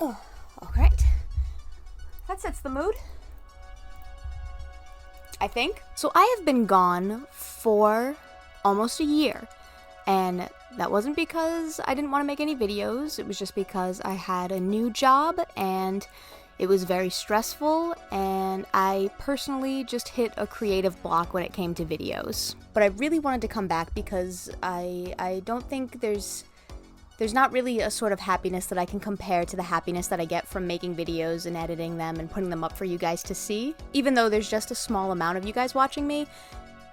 Oh, alright. That sets the mood, I think. So I have been gone for almost a year, and that wasn't because I didn't want to make any videos. It was just because I had a new job and it was very stressful, and I personally just hit a creative block when it came to videos. But I really wanted to come back because I don't think there's not really a sort of happiness that I can compare to the happiness that I get from making videos and editing them and putting them up for you guys to see. Even though there's just a small amount of you guys watching me,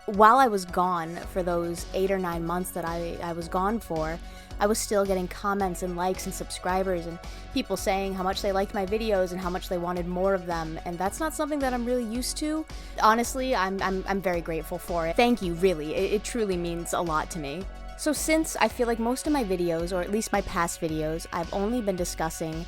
while I was gone for those 8 or 9 months that I was gone for, I was still getting comments and likes and subscribers and people saying how much they liked my videos and how much they wanted more of them, and that's not something that I'm really used to. Honestly, I'm very grateful for it. Thank you, really. It truly means a lot to me. So since I feel like most of my videos, or at least my past videos, I've only been discussing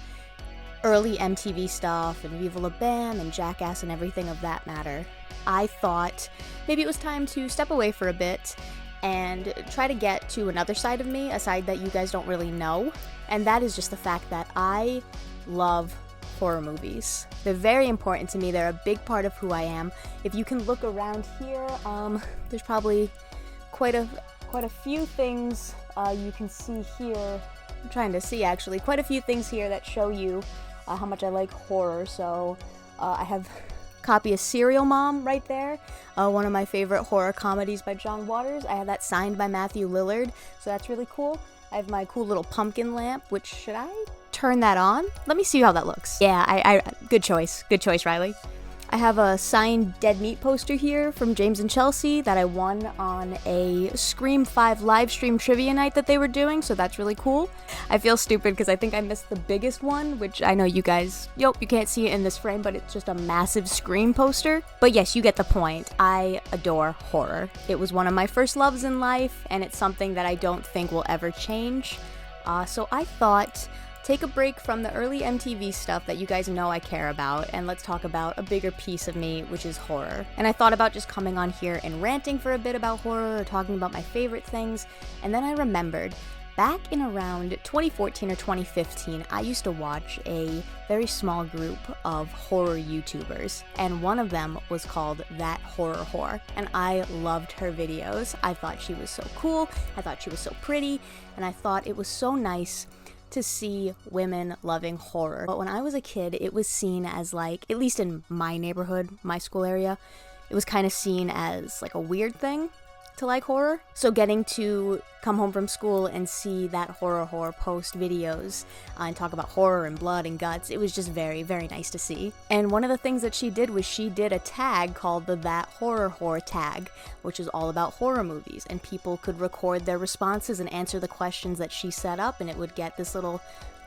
early MTV stuff and Viva La Bam and Jackass and everything of that matter, I thought maybe it was time to step away for a bit and try to get to another side of me, a side that you guys don't really know, and that is just the fact that I love horror movies. They're very important to me. They're a big part of who I am. If you can look around here, there's probably quite a few things you can see here. I'm trying to see actually quite a few things here that show you how much I like horror. So I have copy of Serial Mom right there, one of my favorite horror comedies by John Waters. I have that signed by Matthew Lillard, so that's really cool. I have my cool little pumpkin lamp, which, should I turn that on? Let me see how that looks. Yeah, I good choice, Riley. I have a signed Dead Meat poster here from James and Chelsea that I won on a Scream 5 live stream trivia night that they were doing, so that's really cool. I feel stupid because I think I missed the biggest one, which I know you guys, you can't see it in this frame, but it's just a massive Scream poster. But yes, you get the point. I adore horror. It was one of my first loves in life, and it's something that I don't think will ever change. So I thought, take a break from the early MTV stuff that you guys know I care about, and let's talk about a bigger piece of me, which is horror. And I thought about just coming on here and ranting for a bit about horror, or talking about my favorite things, and then I remembered, back in around 2014 or 2015, I used to watch a very small group of horror YouTubers, and one of them was called That Horror Whore, and I loved her videos. I thought she was so cool, I thought she was so pretty, and I thought it was so nice to see women loving horror. But when I was a kid, it was seen as like, at least in my neighborhood, my school area, it was kind of seen as like a weird thing to like horror. So getting to come home from school and see That Horror Whore post videos and talk about horror and blood and guts, it was just very, very nice to see. And one of the things that she did was she did a tag called the That Horror Whore tag, which is all about horror movies, and people could record their responses and answer the questions that she set up, and it would get this little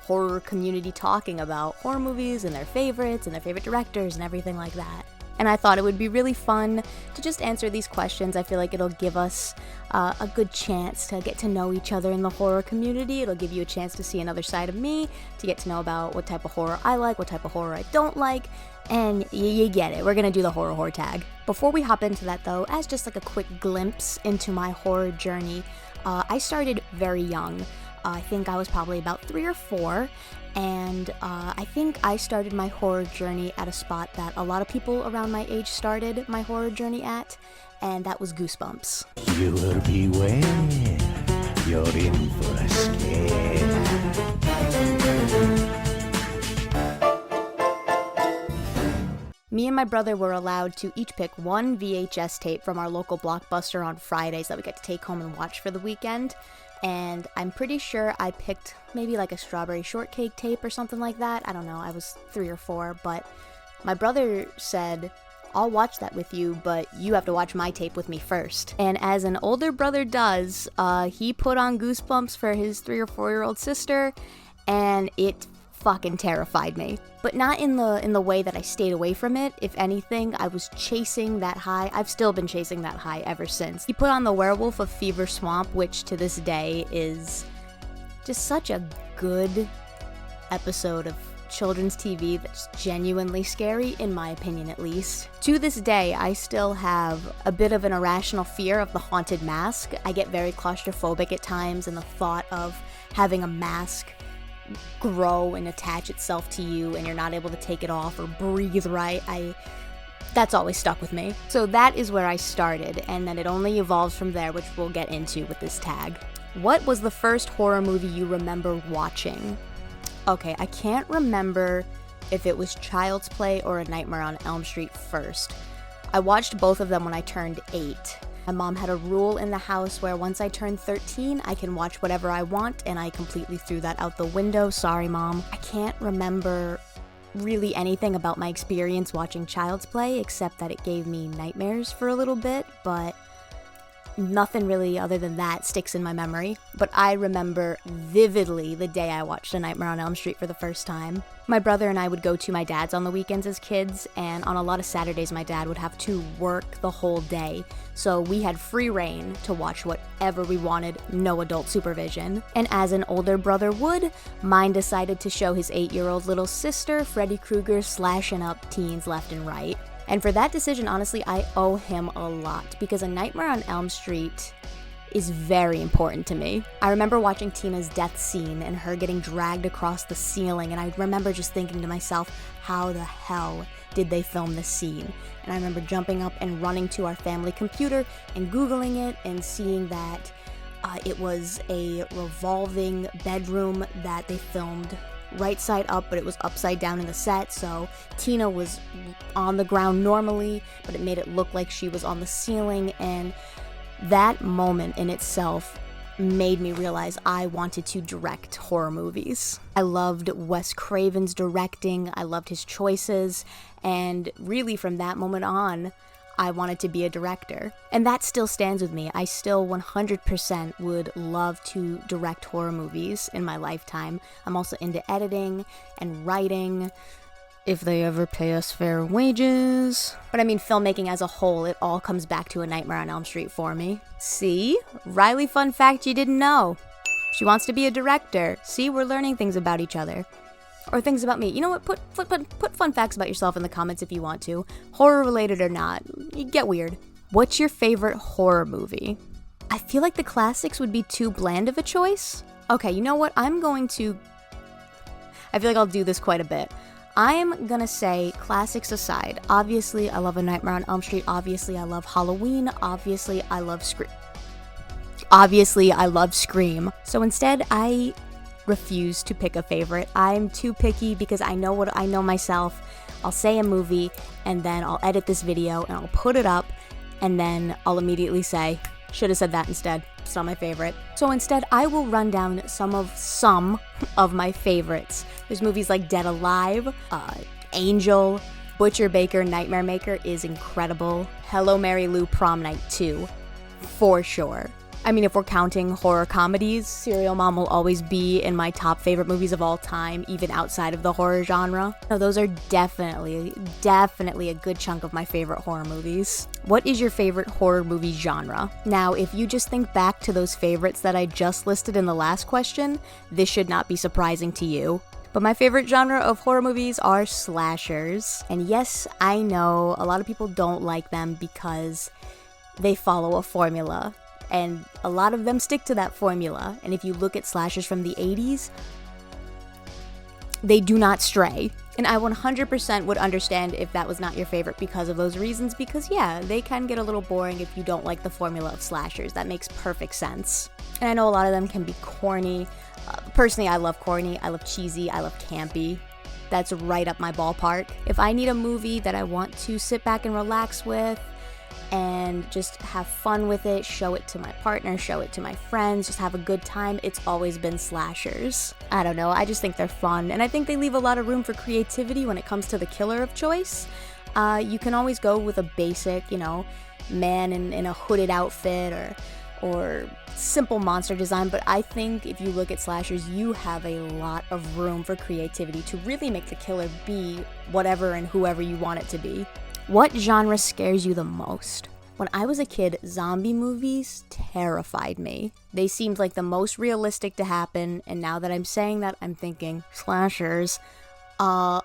horror community talking about horror movies and their favorites and their favorite directors and everything like that. And I thought it would be really fun to just answer these questions. I feel like it'll give us a good chance to get to know each other in the horror community. It'll give you a chance to see another side of me, to get to know about what type of horror I like, what type of horror I don't like, and you get it. We're gonna do the horror whore tag. Before we hop into that though, as just like a quick glimpse into my horror journey, I started very young. I think I was probably about 3 or 4, and I think I started my horror journey at a spot that a lot of people around my age started my horror journey at, and that was Goosebumps. You will beware, you're in for a scare. Me and my brother were allowed to each pick one VHS tape from our local Blockbuster on Fridays that we got to take home and watch for the weekend. And I'm pretty sure I picked maybe like a Strawberry Shortcake tape or something like that. I don't know, I was 3 or 4, but my brother said, I'll watch that with you, but you have to watch my tape with me first. And as an older brother does, he put on Goosebumps for his 3 or 4-year-old sister, and it fucking terrified me. But not in the way that I stayed away from it. If anything, I was chasing that high. I've still been chasing that high ever since. He put on The Werewolf of Fever Swamp, which to this day is just such a good episode of children's TV that's genuinely scary, in my opinion at least. To this day, I still have a bit of an irrational fear of the haunted mask. I get very claustrophobic at times, and the thought of having a mask grow and attach itself to you and you're not able to take it off or breathe right. That's always stuck with me. So that is where I started, and then it only evolves from there, which we'll get into with this tag. What was the first horror movie you remember watching? Okay, I can't remember if it was Child's Play or A Nightmare on Elm Street first. I watched both of them when I turned 8. My mom had a rule in the house where once I turned 13, I can watch whatever I want, and I completely threw that out the window. Sorry, Mom. I can't remember really anything about my experience watching Child's Play, except that it gave me nightmares for a little bit, but nothing really other than that sticks in my memory. But I remember vividly the day I watched A Nightmare on Elm Street for the first time. My brother and I would go to my dad's on the weekends as kids, and on a lot of Saturdays my dad would have to work the whole day. So we had free reign to watch whatever we wanted, no adult supervision. And as an older brother would, mine decided to show his 8-year-old little sister Freddy Krueger slashing up teens left and right. And for that decision, honestly, I owe him a lot, because A Nightmare on Elm Street is very important to me. I remember watching Tina's death scene and her getting dragged across the ceiling, and I remember just thinking to myself, how the hell did they film this scene? And I remember jumping up and running to our family computer and Googling it and seeing that it was a revolving bedroom that they filmed right side up, but it was upside down in the set, so Tina was on the ground normally, but it made it look like she was on the ceiling, and that moment in itself made me realize I wanted to direct horror movies. I loved Wes Craven's directing, I loved his choices, and really from that moment on, I wanted to be a director. And that still stands with me. I still 100% would love to direct horror movies in my lifetime. I'm also into editing and writing, if they ever pay us fair wages. But I mean, filmmaking as a whole, it all comes back to A Nightmare on Elm Street for me. See? Riley, fun fact you didn't know. She wants to be a director. See, we're learning things about each other. Or things about me. You know what? Put fun facts about yourself in the comments if you want to. Horror related or not. You get weird. What's your favorite horror movie? I feel like the classics would be too bland of a choice. Okay, you know what? I feel like I'll do this quite a bit. I'm gonna say, classics aside, obviously I love A Nightmare on Elm Street, obviously I love Halloween, obviously I love Scream. So instead, I refuse to pick a favorite. I'm too picky because I know what I know myself. I'll say a movie and then I'll edit this video and I'll put it up and then I'll immediately say, should have said that instead. It's not my favorite. So instead, I will run down some of my favorites. There's movies like Dead Alive, Angel, Butcher Baker, Nightmare Maker is incredible. Hello, Mary Lou, Prom Night 2, for sure. I mean, if we're counting horror comedies, Serial Mom will always be in my top favorite movies of all time, even outside of the horror genre. No, those are definitely a good chunk of my favorite horror movies. What is your favorite horror movie genre? Now, if you just think back to those favorites that I just listed in the last question, this should not be surprising to you. But my favorite genre of horror movies are slashers. And yes, I know a lot of people don't like them because they follow a formula. And a lot of them stick to that formula. And if you look at slashers from the 80s, they do not stray. And I 100% would understand if that was not your favorite because of those reasons. Because yeah, they can get a little boring if you don't like the formula of slashers. That makes perfect sense. And I know a lot of them can be corny. Personally, I love corny, I love cheesy, I love campy. That's right up my ballpark. If I need a movie that I want to sit back and relax with, and just have fun with it, show it to my partner, show it to my friends, just have a good time, it's always been slashers. I don't know, I just think they're fun, and I think they leave a lot of room for creativity when it comes to the killer of choice. You can always go with a basic, man in a hooded outfit or simple monster design, but I think if you look at slashers, you have a lot of room for creativity to really make the killer be whatever and whoever you want it to be. What genre scares you the most? When I was a kid, zombie movies terrified me. They seemed like the most realistic to happen, and now that I'm saying that, I'm thinking, slashers. But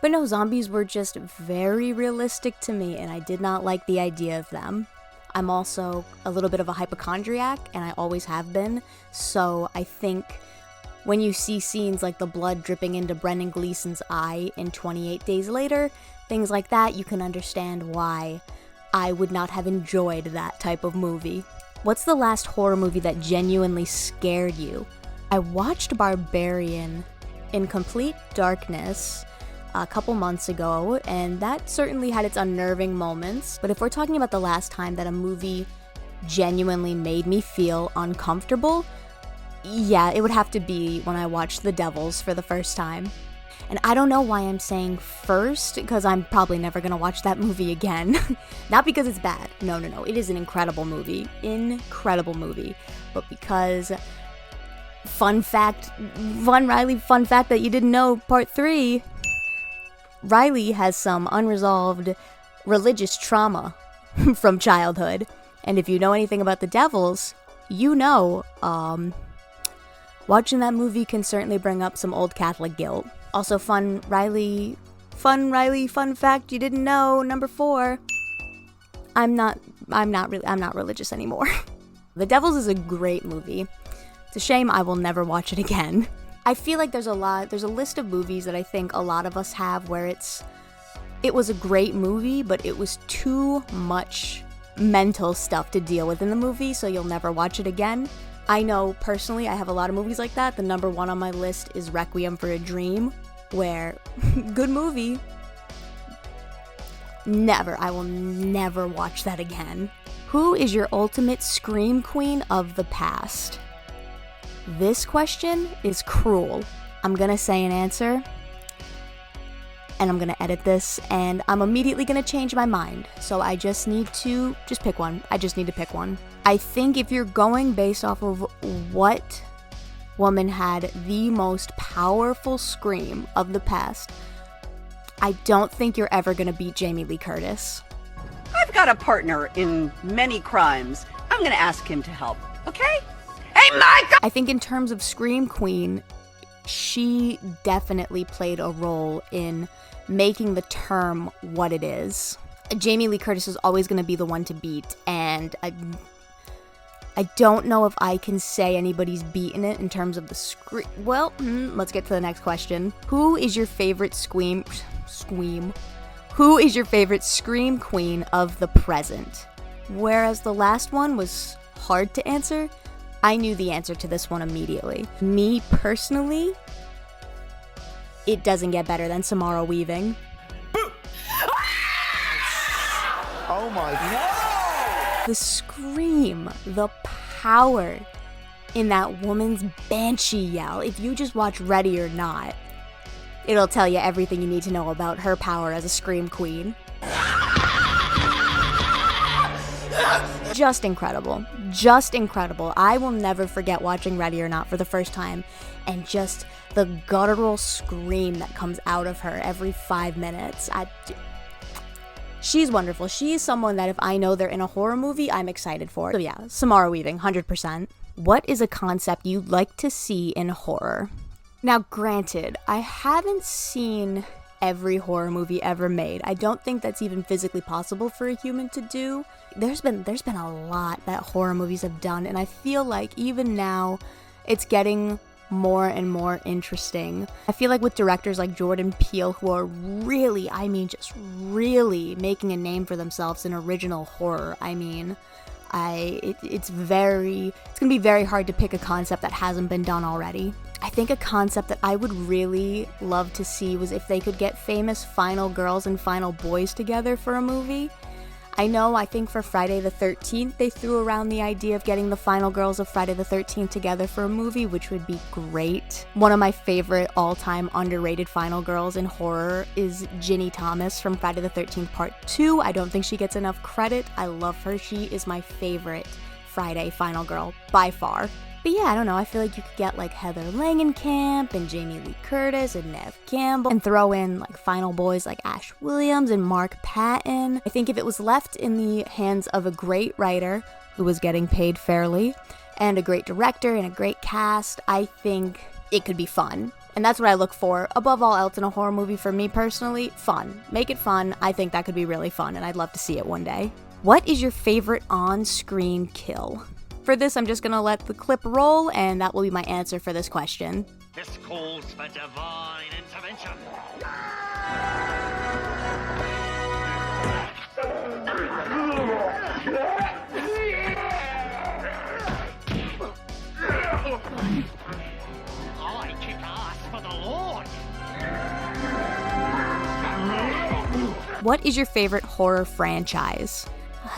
no, zombies were just very realistic to me, and I did not like the idea of them. I'm also a little bit of a hypochondriac, and I always have been, so I think When you see scenes like the blood dripping into Brendan Gleeson's eye in 28 Days Later, things like that, you can understand why I would not have enjoyed that type of movie. What's the last horror movie that genuinely scared you? I watched Barbarian in complete darkness a couple months ago, and that certainly had its unnerving moments. But if we're talking about the last time that a movie genuinely made me feel uncomfortable, yeah, it would have to be when I watched The Devils for the first time. And I don't know why I'm saying first, because I'm probably never gonna watch that movie again. Not because it's bad. No. It is an incredible movie. Incredible movie. But because, fun fact that you didn't know, part 3, Riley has some unresolved religious trauma from childhood. And if you know anything about The Devils, you know, watching that movie can certainly bring up some old Catholic guilt. Also, fun fact you didn't know, number 4. I'm not religious anymore. The Devils is a great movie. It's a shame I will never watch it again. I feel like there's a list of movies that I think a lot of us have where it was a great movie, but it was too much mental stuff to deal with in the movie, so you'll never watch it again. I know personally I have a lot of movies like that. The number 1 on my list is Requiem for a Dream, where, good movie, I will never watch that again. Who is your ultimate scream queen of the past? This question is cruel. I'm gonna say an answer, and I'm gonna edit this, and I'm immediately gonna change my mind. So I just need to pick one. I just need to pick one. I think if you're going based off of what woman had the most powerful scream of the past, I don't think you're ever gonna beat Jamie Lee Curtis. I've got a partner in many crimes. I'm gonna ask him to help, okay? Hey, Mike! I think in terms of Scream Queen, she definitely played a role in making the term what it is. Jamie Lee Curtis is always going to be the one to beat, and I don't know if I can say anybody's beaten it in terms of the scream. Well, let's get to the next question. Who is your favorite Who is your favorite Scream Queen of the present? Whereas the last one was hard to answer, I knew the answer to this one immediately. Me personally, it doesn't get better than Samara Weaving. Oh my God. The scream, the power in that woman's banshee yell. If you just watch Ready or Not, it'll tell you everything you need to know about her power as a scream queen. Just incredible. Just incredible. I will never forget watching Ready or Not for the first time and just the guttural scream that comes out of her every 5 minutes. She's wonderful. She is someone that if I know they're in a horror movie, I'm excited for. So yeah, Samara Weaving, 100%. What is a concept you'd like to see in horror? Now, granted, I haven't seen every horror movie ever made. I don't think that's even physically possible for a human to do. There's been a lot that horror movies have done, and I feel like even now it's getting more and more interesting. I feel like with directors like Jordan Peele, who are really, just really making a name for themselves in original horror. It's gonna be very hard to pick a concept that hasn't been done already. I think a concept that I would really love to see was if they could get famous final girls and final boys together for a movie. I think for Friday the 13th, they threw around the idea of getting the final girls of Friday the 13th together for a movie, which would be great. One of my favorite all-time underrated final girls in horror is Ginny Thomas from Friday the 13th Part 2. I don't think she gets enough credit. I love her. She is my favorite Friday final girl by far. But yeah, I don't know, I feel like you could get like Heather Langenkamp and Jamie Lee Curtis and Neve Campbell and throw in like final boys like Ash Williams and Mark Patton. I think if it was left in the hands of a great writer who was getting paid fairly and a great director and a great cast, I think it could be fun. And that's what I look for above all else in a horror movie for me personally, fun. Make it fun. I think that could be really fun and I'd love to see it one day. What is your favorite on-screen kill? For this, I'm just gonna let the clip roll, and that will be my answer for this question. This calls for divine intervention. I kick ass for the Lord. What is your favorite horror franchise?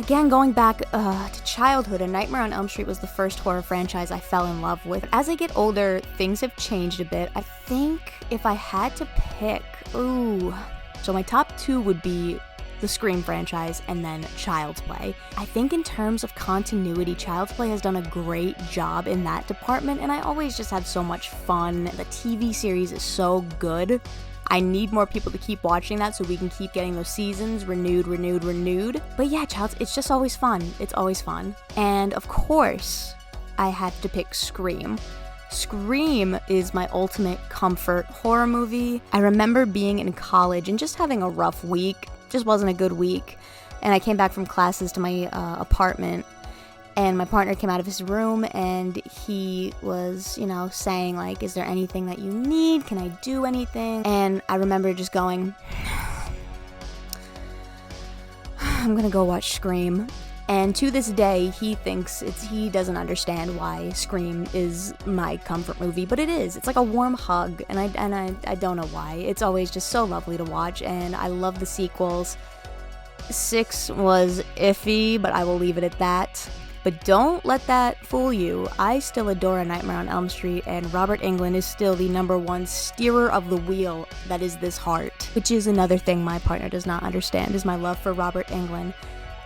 Again, going back to childhood, A Nightmare on Elm Street was the first horror franchise I fell in love with. As I get older, things have changed a bit. I think if I had to pick, so my top two would be the Scream franchise and then Child's Play. I think in terms of continuity, Child's Play has done a great job in that department, and I always just had so much fun. The TV series is so good. I need more people to keep watching that so we can keep getting those seasons renewed. But yeah, it's just always fun. It's always fun. And of course, I had to pick Scream. Scream is my ultimate comfort horror movie. I remember being in college and just having a rough week. Just wasn't a good week. And I came back from classes to my apartment, and my partner came out of his room, and he was, saying, like, is there anything that you need? Can I do anything? And I remember just going, I'm gonna go watch Scream. And to this day, he doesn't understand why Scream is my comfort movie, but it is. It's like a warm hug, and I don't know why. It's always just so lovely to watch, and I love the sequels. 6 was iffy, but I will leave it at that. But don't let that fool you. I still adore A Nightmare on Elm Street, and Robert Englund is still the #1 steerer of the wheel that is this heart. Which is another thing my partner does not understand, is my love for Robert Englund.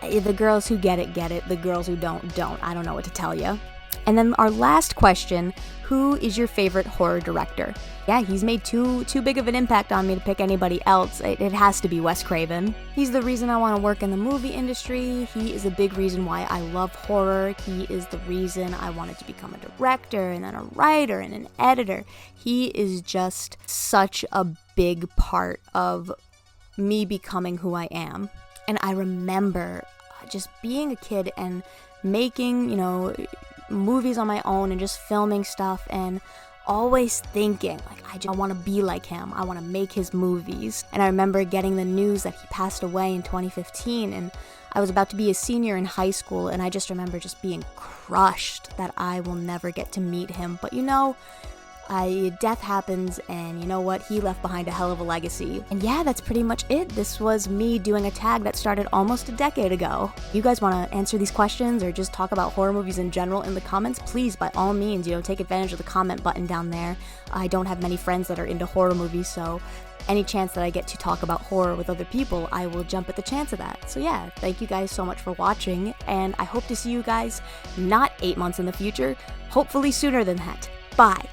The girls who get it, get it. The girls who don't. I don't know what to tell you. And then our last question, who is your favorite horror director? Yeah, he's made too big of an impact on me to pick anybody else. It has to be Wes Craven. He's the reason I want to work in the movie industry. He is a big reason why I love horror. He is the reason I wanted to become a director and then a writer and an editor. He is just such a big part of me becoming who I am. And I remember just being a kid and making, movies on my own and just filming stuff and always thinking, like, I want to be like him. I want to make his movies. And I remember getting the news that he passed away in 2015, and I was about to be a senior in high school, and I just remember just being crushed that I will never get to meet him. But death happens, and you know what? He left behind a hell of a legacy. And yeah, that's pretty much it. This was me doing a tag that started almost a decade ago. You guys want to answer these questions or just talk about horror movies in general in the comments? Please, by all means, take advantage of the comment button down there. I don't have many friends that are into horror movies, so any chance that I get to talk about horror with other people, I will jump at the chance of that. So yeah, thank you guys so much for watching, and I hope to see you guys not 8 months in the future, hopefully sooner than that. Bye.